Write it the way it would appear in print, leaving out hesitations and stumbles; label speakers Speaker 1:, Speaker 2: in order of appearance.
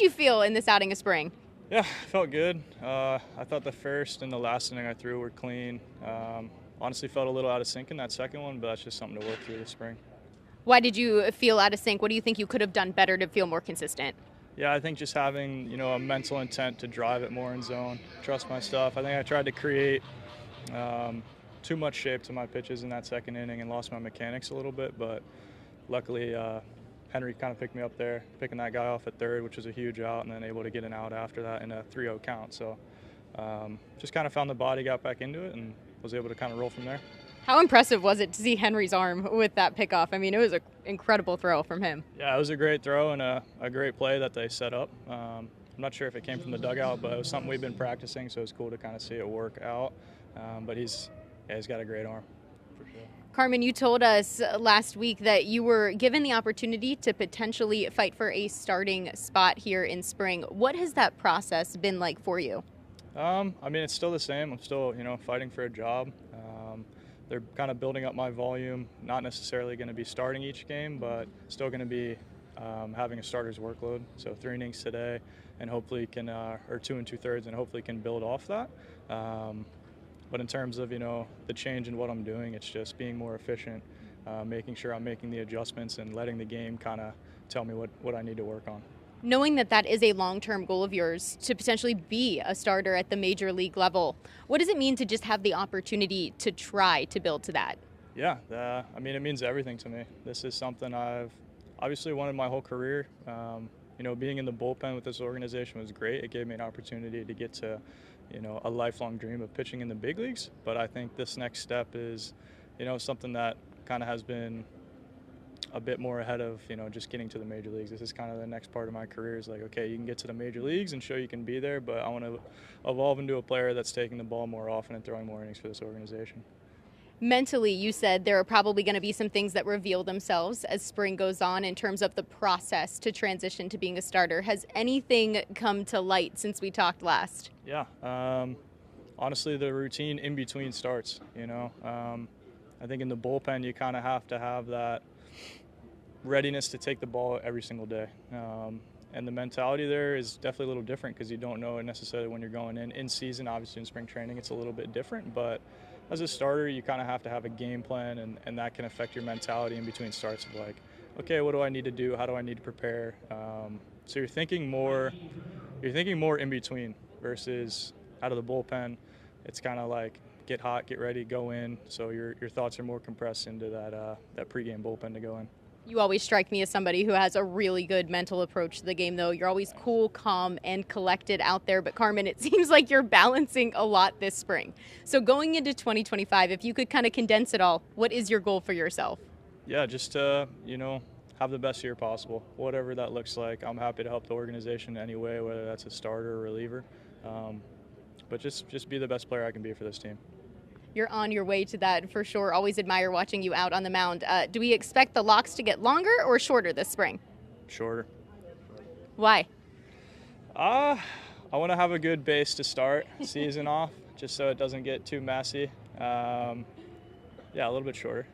Speaker 1: did you feel in this outing of spring?
Speaker 2: Yeah, felt good. I thought the first and the last inning I threw were clean. Honestly, felt a little out of sync in that second one, but that's just something to work through this spring.
Speaker 1: Why did you feel out of sync? What do you think you could have done better to feel more consistent?
Speaker 2: Yeah, I think just having a mental intent to drive it more in zone, trust my stuff. I think I tried to create too much shape to my pitches in that second inning and lost my mechanics a little bit, but luckily Henry kind of picked me up there, picking that guy off at third, which was a huge out, and then able to get an out after that in a 3-0 count. So just kind of found the body, got back into it, and was able to kind of roll from there.
Speaker 1: How impressive was it to see Henry's arm with that pickoff? I mean, it was an incredible throw from him.
Speaker 2: Yeah, it was a great throw and a great play that they set up. I'm not sure if it came from the dugout, but it was something we've been practicing, so it's cool to kind of see it work out. But he's got a great arm, for sure.
Speaker 1: Carmen, you told us last week that you were given the opportunity to potentially fight for a starting spot here in spring. What has that process been like for you?
Speaker 2: I mean, it's still the same. I'm still, fighting for a job. They're kind of building up my volume, not necessarily going to be starting each game, but still going to be having a starter's workload. So 3 innings today, and hopefully can, or 2 2/3, and hopefully can build off that. But in terms of, the change in what I'm doing, it's just being more efficient, making sure I'm making the adjustments and letting the game kind of tell me what I need to work on.
Speaker 1: Knowing that that is a long-term goal of yours to potentially be a starter at the major league level, what does it mean to just have the opportunity to try to build to that?
Speaker 2: Yeah, I mean, it means everything to me. This is something I've obviously wanted my whole career. Being in the bullpen with this organization was great. It gave me an opportunity to get to, a lifelong dream of pitching in the big leagues. But I think this next step is, something that kind of has been a bit more ahead of, just getting to the major leagues. This is kind of the next part of my career is like, okay, you can get to the major leagues and show you can be there, but I want to evolve into a player that's taking the ball more often and throwing more innings for this organization.
Speaker 1: Mentally, you said there are probably going to be some things that reveal themselves as spring goes on in terms of the process to transition to being a starter. Has anything come to light since we talked last?
Speaker 2: Yeah. Honestly, the routine in between starts, I think in the bullpen, you kind of have to have that readiness to take the ball every single day. And the mentality there is definitely a little different because you don't know it necessarily when you're going in season. Obviously in spring training it's a little bit different, but as a starter you kind of have to have a game plan, and that can affect your mentality in between starts of like, okay, what do I need to do? How do I need to prepare? So you're thinking more in between versus out of the bullpen. It's kind of like get hot, get ready, go in. So your thoughts are more compressed into that pregame bullpen to go in.
Speaker 1: You always strike me as somebody who has a really good mental approach to the game, though. You're always cool, calm, and collected out there. But, Carmen, it seems like you're balancing a lot this spring. So going into 2025, if you could kind of condense it all, what is your goal for yourself?
Speaker 2: Yeah, just to, have the best year possible, whatever that looks like. I'm happy to help the organization in any way, whether that's a starter or reliever. But just be the best player I can be for this team.
Speaker 1: You're on your way to that for sure. Always admire watching you out on the mound. Do we expect the locks to get longer or shorter this spring?
Speaker 2: Shorter.
Speaker 1: Why?
Speaker 2: I want to have a good base to start season off, just so it doesn't get too messy. Yeah, a little bit shorter.